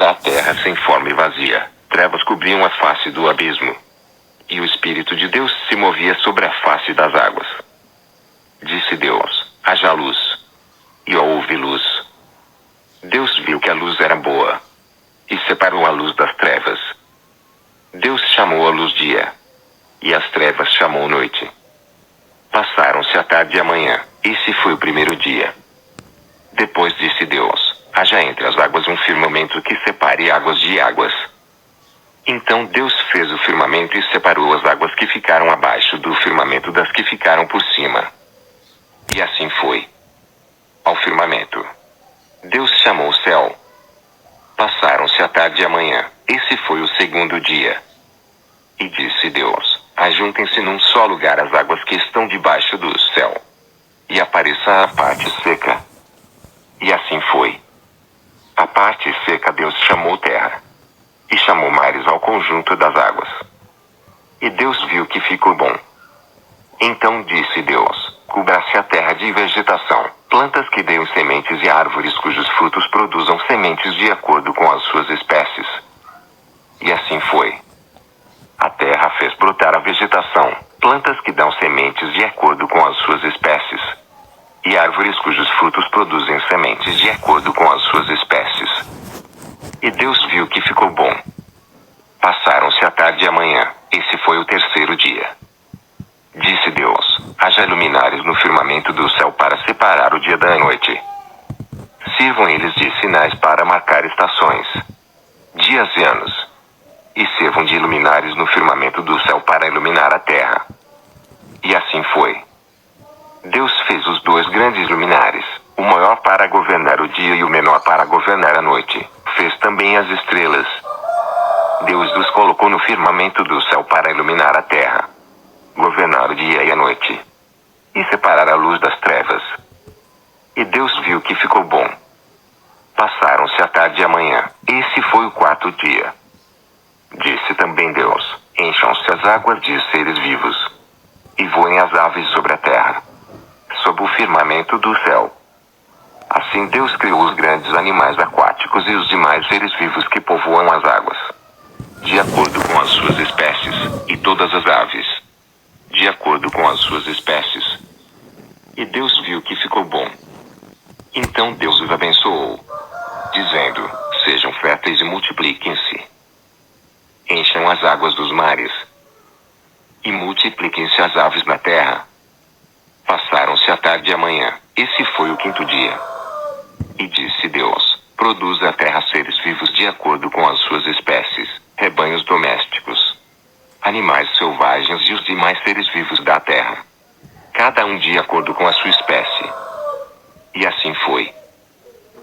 A terra sem forma e vazia, trevas cobriam a face do abismo, e o Espírito de Deus se movia sobre a face das águas. Disse Deus: haja luz. E houve luz. Deus viu que a luz era boa, e separou a luz das trevas. Deus chamou a luz dia, e as trevas chamou noite. Passaram-se a tarde e a manhã. Esse foi o primeiro dia. Depois disse Deus: haja entre as águas um firmamento que separe águas de águas. Então Deus fez o firmamento e separou as águas que ficaram abaixo do firmamento das que ficaram por cima. E assim foi. Ao firmamento, Deus chamou o céu. Passaram-se a tarde e a manhã. Esse foi o segundo dia. E disse Deus: ajuntem-se num só lugar as águas que estão debaixo do céu, e apareça a parte seca. E assim foi. A parte seca Deus chamou terra, e chamou mares ao conjunto das águas. E Deus viu que ficou bom. Então disse Deus: cubra-se a terra de vegetação, plantas que deem sementes e árvores cujos frutos produzam sementes de acordo com as suas espécies. E assim foi. A terra fez brotar a vegetação, plantas que dão sementes de acordo com as suas espécies, e árvores cujos frutos produzem sementes de acordo com as suas espécies. E Deus viu que ficou bom. Passaram-se a tarde e a manhã. Esse foi o terceiro dia. Disse Deus: haja luminares no firmamento do céu para separar o dia da noite. Sirvam eles de sinais para marcar estações, dias e anos. E sirvam de luminares no firmamento do céu para iluminar a terra. E assim foi. Deus fez os dois grandes luminares, o maior para governar o dia e o menor para governar a noite. Fez também as estrelas. Deus os colocou no firmamento do céu para iluminar a terra, governar o dia e a noite, e separar a luz das trevas. E Deus viu que ficou bom. Passaram-se a tarde e a manhã. Esse foi o quarto dia. Disse também Deus: encham-se as águas de seres vivos, e voem as aves sobre a terra, sob o firmamento do céu. Assim Deus criou os grandes animais aquáticos e os demais seres vivos que povoam as águas, de acordo com as suas espécies, e todas as aves, de acordo com as suas espécies. E Deus viu que ficou bom. Então Deus os abençoou, dizendo: sejam férteis e multipliquem-se. Encham as águas dos mares, e multipliquem-se as aves na terra. Passaram-se a tarde e a manhã. Esse foi o quinto dia. E disse Deus: produza a terra seres vivos de acordo com as suas espécies, rebanhos domésticos, animais selvagens e os demais seres vivos da terra, cada um de acordo com a sua espécie. E assim foi.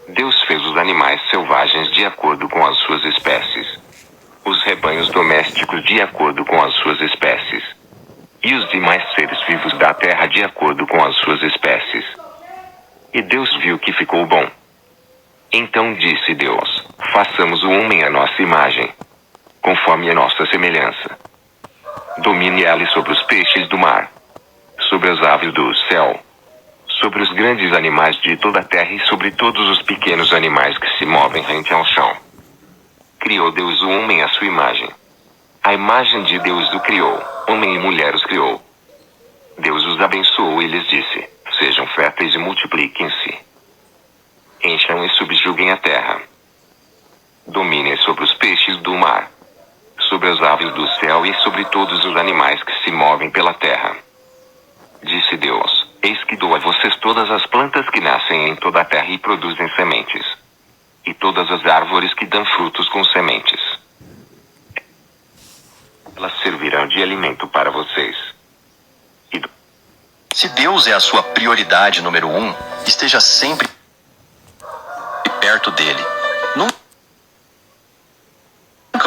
Deus fez os animais selvagens de acordo com as suas espécies, os rebanhos domésticos de acordo com as suas espécies, e os demais seres vivos da terra de acordo com as suas espécies. E Deus viu que ficou bom. Então disse Deus: façamos o homem à nossa imagem, conforme a nossa semelhança. Domine ele sobre os peixes do mar, sobre as aves do céu, sobre os grandes animais de toda a terra e sobre todos os pequenos animais que se movem rente ao chão. Criou Deus o homem à sua imagem. A imagem de Deus o criou, homem e mulher os criou. Deus os abençoou e lhes disse: sejam férteis e multipliquem-se. Encham e subjuguem a terra. Dominem sobre os peixes do mar, sobre as aves do céu e sobre todos os animais que se movem pela terra. Disse Deus: eis que dou a vocês todas as plantas que nascem em toda a terra e produzem sementes, e todas as árvores que dão frutos com sementes. Elas servirão de alimento para vocês. Se Deus é a sua prioridade número 1, esteja sempre perto dele. Nunca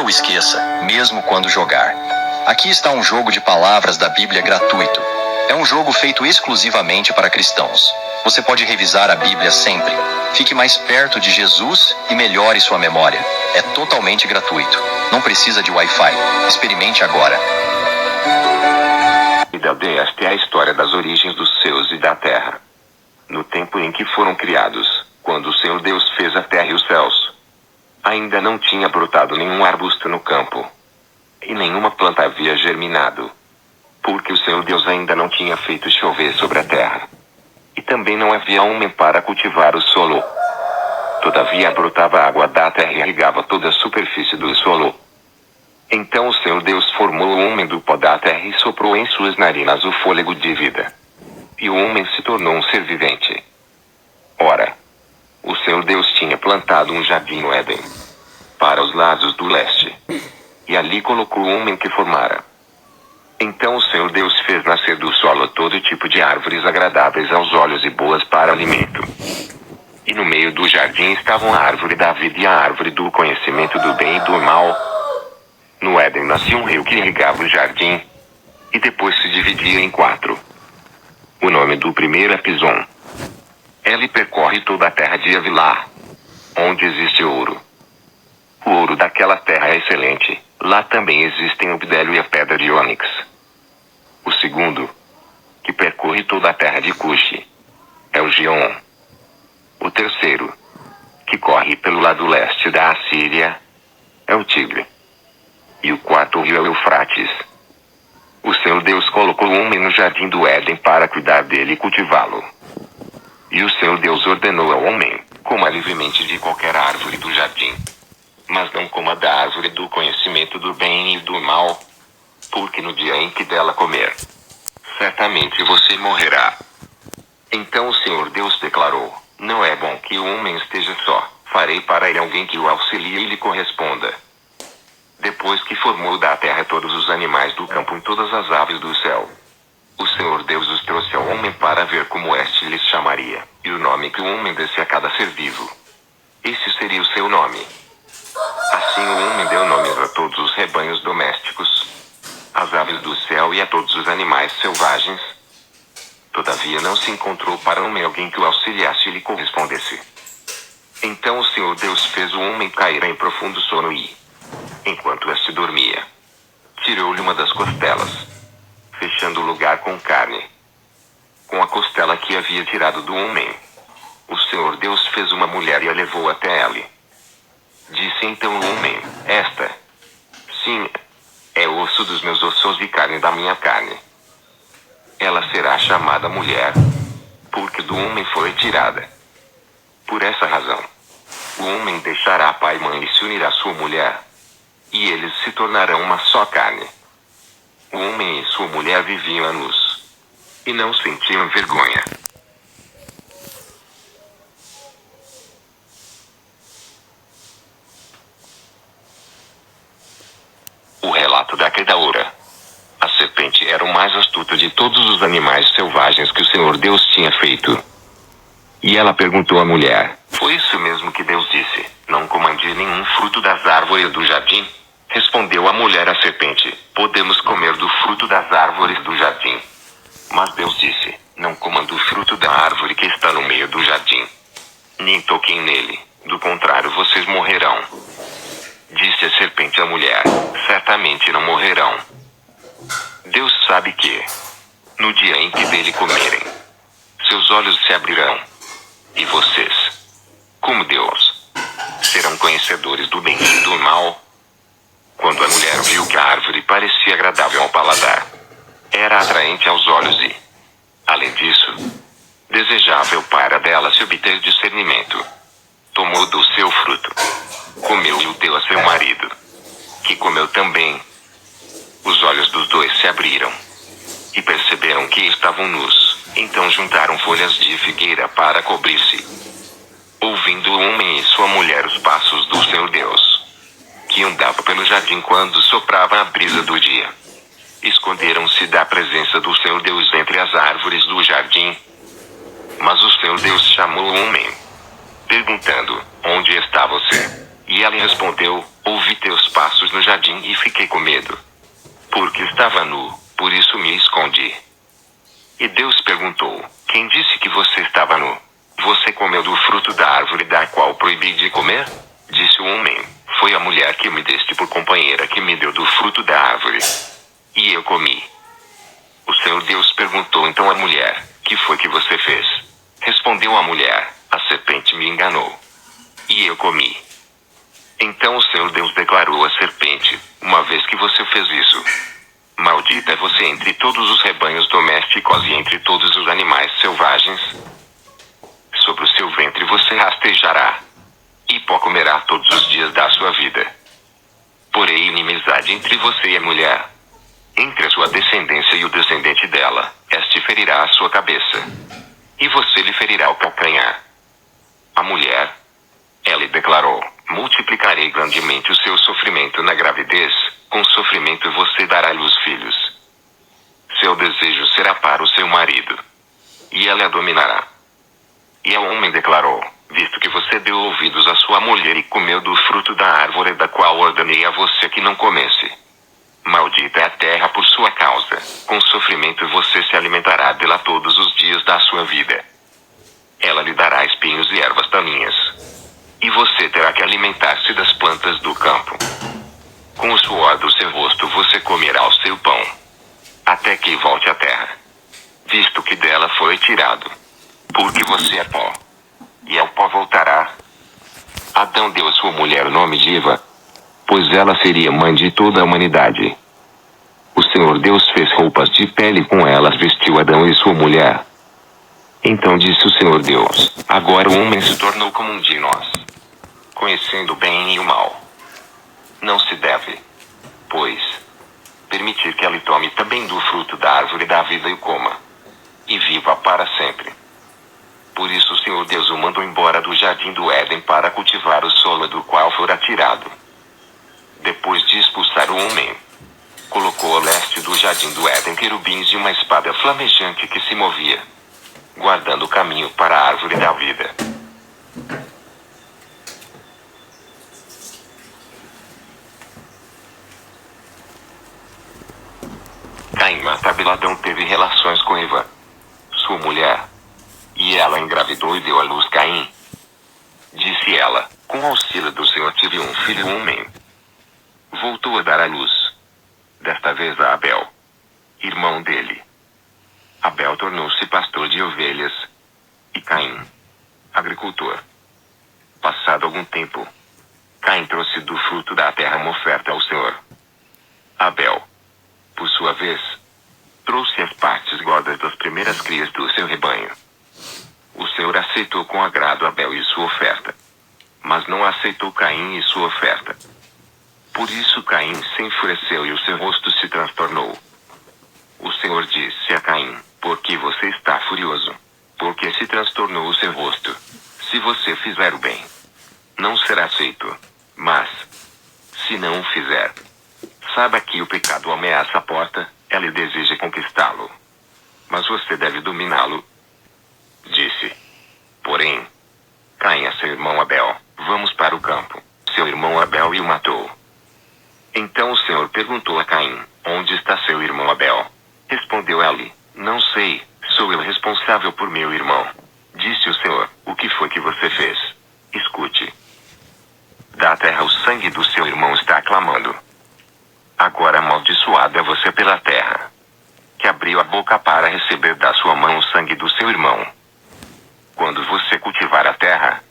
o esqueça, mesmo quando jogar. Aqui está um jogo de palavras da Bíblia gratuito. É um jogo feito exclusivamente para cristãos. Você pode revisar a Bíblia sempre. Fique mais perto de Jesus e melhore sua memória. É totalmente gratuito. Não precisa de Wi-Fi. Experimente agora. verdade, esta é a história das origens dos céus e da terra. No tempo em que foram criados, quando o Senhor Deus fez a terra e os céus, ainda não tinha brotado nenhum arbusto no campo, e nenhuma planta havia germinado, porque o Senhor Deus ainda não tinha feito chover sobre a terra, e também não havia homem para cultivar o solo. Todavia brotava a água da terra e irrigava toda a superfície do solo. Então o Senhor Deus formou o homem do pó da terra e soprou em suas narinas o fôlego de vida. E o homem se tornou um ser vivente. Ora, o Senhor Deus tinha plantado um jardim no Éden, para os lados do leste, e ali colocou o homem que formara. Então o Senhor Deus fez nascer do solo todo tipo de árvores agradáveis aos olhos e boas para alimento. E no meio do jardim estavam a árvore da vida e a árvore do conhecimento do bem e do mal. No Éden nascia um rio que irrigava o jardim, e depois se dividia em 4. O nome do primeiro é Pison. Ele percorre toda a terra de Havilá, onde existe ouro. O ouro daquela terra é excelente. Lá também existem o bdelho e a pedra de ônix. O segundo, que percorre toda a terra de Cuxi, é o Gion. O terceiro, que corre pelo lado leste da Assíria, é o Tigre. E o quarto rio é o Eufrates. O Senhor Deus colocou o homem no jardim do Éden para cuidar dele e cultivá-lo. E o Senhor Deus ordenou ao homem: coma livremente de qualquer árvore do jardim, mas não coma da árvore do conhecimento do bem e do mal, porque no dia em que dela comer, certamente você morrerá. Então o Senhor Deus declarou: não é bom que o homem esteja só, farei para ele alguém que o auxilie e lhe corresponda. Depois que formou da terra todos os animais do campo e todas as aves do céu, o Senhor Deus os trouxe ao homem para ver como este lhes chamaria, e o nome que o homem desse a cada ser vivo. Esse seria o seu nome. Assim o homem deu nomes a todos os rebanhos domésticos, às aves do céu e a todos os animais selvagens. Todavia não se encontrou para o homem alguém que o auxiliasse e lhe correspondesse. Então o Senhor Deus fez o homem cair em profundo sono e, enquanto este dormia, tirou-lhe uma das costelas, fechando o lugar com carne. Com a costela que havia tirado do homem, o Senhor Deus fez uma mulher e a levou até ele. Disse então o homem: esta, sim, é osso dos meus ossos e carne da minha carne. Ela será chamada mulher, porque do homem foi tirada. Por essa razão, o homem deixará pai e mãe e se unirá à sua mulher, e eles se tornarão uma só carne. O homem e sua mulher viviam nus, e não sentiam vergonha. O relato da Quedaura. A serpente era o mais astuto de todos os animais selvagens que o Senhor Deus tinha feito. E ela perguntou à mulher: foi isso mesmo que Deus disse: não coma de nenhum fruto das árvores do jardim? Respondeu a mulher à serpente: podemos comer do fruto das árvores do jardim. Mas Deus disse: não comam do fruto da árvore que está no meio do jardim, nem toquem nele, do contrário vocês morrerão. Disse a serpente à mulher: certamente não morrerão. Deus sabe que, no dia em que dele comerem, seus olhos se abrirão, e vocês, como Deus, serão conhecedores do bem e do mal. Quando a mulher viu que a árvore parecia agradável ao paladar, era atraente aos olhos e, além disso, desejável para dela se obter discernimento, tomou do seu fruto, comeu e o deu a seu marido, que comeu também. Os olhos dos dois se abriram, e perceberam que estavam nus, então juntaram folhas de figueira para cobrir-se. Ouvindo o homem e sua mulher os passos do Senhor Deus, que andava pelo jardim quando soprava a brisa do dia, esconderam-se da presença do Senhor Deus entre as árvores do jardim. Mas o Senhor Deus chamou o homem, perguntando: onde está você? E ele respondeu: ouvi teus passos no jardim e fiquei com medo, porque estava nu, por isso me escondi. E Deus perguntou: quem disse que você estava nu? Você comeu do fruto da árvore da qual proibi de comer? Disse o homem: foi a mulher que me deste por companheira que me deu do fruto da árvore, e eu comi. O Senhor Deus perguntou então à mulher: que foi que você fez? Respondeu a mulher: a serpente me enganou. E eu comi. Então o Senhor Deus declarou à serpente: uma vez que você fez isso, maldita é você entre todos os rebanhos domésticos e entre todos os animais selvagens. Sobre o seu ventre você rastejará, e pó comerá todos os dias da sua vida. Porém inimizade entre você e a mulher, entre a sua descendência e o descendente dela, este ferirá a sua cabeça, e você lhe ferirá o calcanhar. A mulher, ela lhe declarou: multiplicarei grandemente o seu sofrimento na gravidez, com sofrimento você dará à luz filhos. Seu desejo será para o seu marido, e ela a dominará. E ao homem declarou: visto que você deu ouvidos à sua mulher e comeu do fruto da árvore da qual ordenei a você que não comesse, maldita é a terra por sua causa, com sofrimento você se alimentará dela todos os dias da sua vida. Ela lhe dará espinhos e ervas daninhas, e você terá que alimentar-se das plantas do campo. Com o suor do seu rosto você comerá o seu pão, até que volte à terra, visto que dela foi tirado, porque você é pó, e ao pó voltará. Adão deu à sua mulher o nome de Eva, pois ela seria mãe de toda a humanidade. O Senhor Deus fez roupas de pele e com elas vestiu Adão e sua mulher. Então disse o Senhor Deus: agora o homem se tornou como um de nós, conhecendo o bem e o mal. Não se deve, pois, permitir que ele tome também do fruto da árvore da vida e o coma, e viva para sempre. Por isso o Senhor Deus o mandou embora do jardim do Éden para cultivar o solo do qual fora tirado. Depois de expulsar o homem, colocou ao leste do jardim do Éden querubins e uma espada flamejante que se movia, guardando o caminho para a árvore da vida. Caim mata Abel. Adão teve relações com Eva, sua mulher, e ela engravidou e deu à luz Caim. Disse ela: com o auxílio do Senhor tive um filho homem. Voltou a dar à luz, desta vez a Abel, irmão dele. Abel tornou-se pastor de ovelhas, e Caim, agricultor. Passado algum tempo, Caim trouxe do fruto da terra uma oferta ao Senhor. Abel, por sua vez, trouxe as partes gordas das primeiras crias do seu rebanho. O Senhor aceitou com agrado Abel e sua oferta, mas não aceitou Caim e sua oferta. Por isso Caim se enfureceu e o seu rosto se transtornou. O Senhor disse a Caim: por que você está furioso? Porque se transtornou o seu rosto? Se você fizer o bem, não será aceito. Mas, se não o fizer, saiba que o pecado ameaça a porta, ela deseja conquistá-lo, mas você deve dominá-lo. Disse, porém, Caim a seu irmão Abel: vamos para o campo. Seu irmão Abel o matou. Então o Senhor perguntou a Caim: onde está seu irmão Abel? Respondeu ele: não sei, sou eu responsável por meu irmão. Disse o Senhor: o que foi que você fez? Escute. Da terra o sangue do seu irmão está clamando. Agora amaldiçoado é você pela terra, que abriu a boca para receber da sua mão o sangue do seu irmão. Quando você cultivar a terra,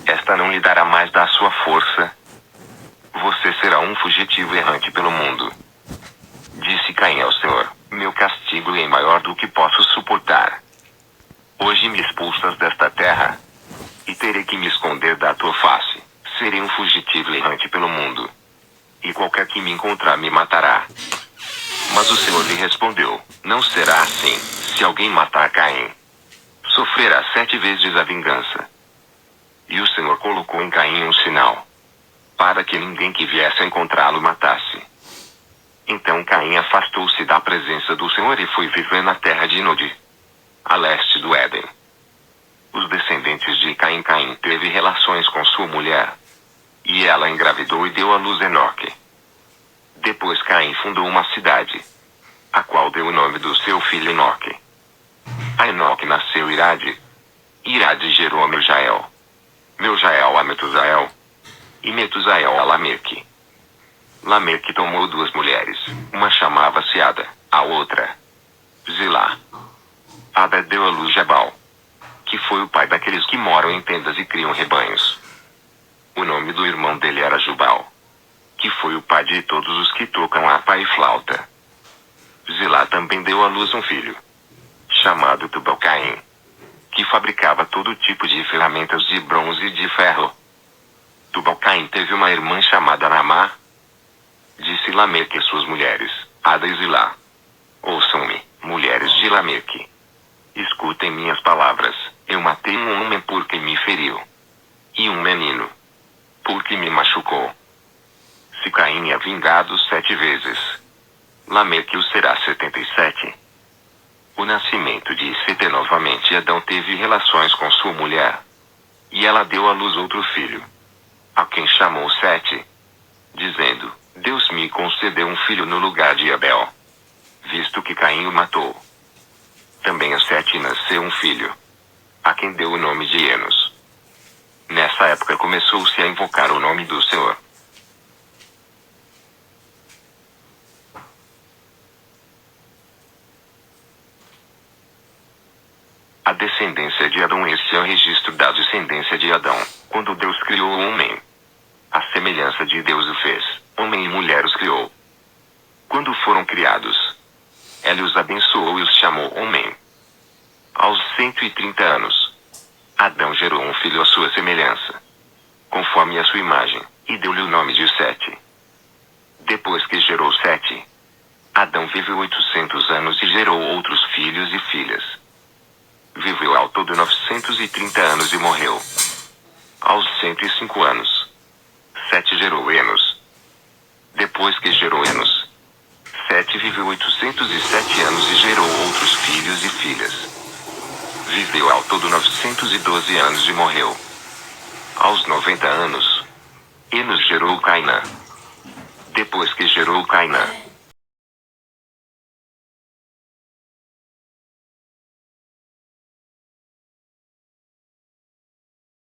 esta não lhe dará mais da sua força. Você será um fugitivo errante pelo mundo. Disse Caim ao Senhor: meu castigo é maior do que posso suportar. Hoje me expulsas desta terra, e terei que me esconder da tua face. Serei um fugitivo errante pelo mundo, e qualquer que me encontrar me matará. Mas o Senhor lhe respondeu: não será assim. Se alguém matar Caim, sofrerá 7 vezes a vingança. E o Senhor colocou em Caim um sinal, para que ninguém que viesse a encontrá-lo matasse. Então Caim afastou-se da presença do Senhor e foi viver na terra de Nod, a leste do Éden. Os descendentes de Caim teve relações com sua mulher, e ela engravidou e deu à luz Enoque. Depois Caim fundou uma cidade, a qual deu o nome do seu filho Enoque. A Enoque nasceu Irade. Irade gerou a Meujael. Meujael a Metusael. E Metusael a Lameque. Lameque tomou 2 mulheres, uma chamava-se Ada, a outra, Zilá. Ada deu à luz Jabal, que foi o pai daqueles que moram em tendas e criam rebanhos. O nome do irmão dele era Jubal, que foi o pai de todos os que tocam harpa e flauta. Zilá também deu à luz um filho, chamado Tubal-Caim, que fabricava todo tipo de ferramentas de bronze e de ferro. Tubal-Caim teve uma irmã chamada Naamá. Disse Lameque a suas mulheres, Ada e Zilá: ouçam-me, mulheres de Lameque. Escutem minhas palavras. Eu matei um homem porque me feriu, e um menino porque me machucou. Se Caim é vingado 7 vezes, Lameque o será 77. O nascimento de Sete novamente, Adão teve relações com sua mulher, e ela deu à luz outro filho, a quem chamou Sete, dizendo: Deus me concedeu um filho no lugar de Abel, visto que Caim o matou. Também a Sete nasceu um filho, a quem deu o nome de Enos. Nessa época começou-se a invocar o nome do Senhor. A descendência de Adão. Este é o registro da descendência de Adão, quando Deus criou o homem. A semelhança de Deus o fez, homem e mulher os criou. Quando foram criados, ele os abençoou e os chamou homem. Aos 130 anos, Adão gerou um filho à sua semelhança, conforme a sua imagem, e deu-lhe o nome de Sete. Depois que gerou Sete, Adão viveu 800 anos e gerou outros filhos e filhas. Viveu ao todo 930 anos e morreu. Aos 105 anos, Sete gerou Enos. Depois que gerou Enos, Sete viveu 807 anos e gerou outros filhos e filhas. Viveu ao todo 912 anos e morreu. Aos 90 anos, Enos gerou Cainã. Depois que gerou Cainã,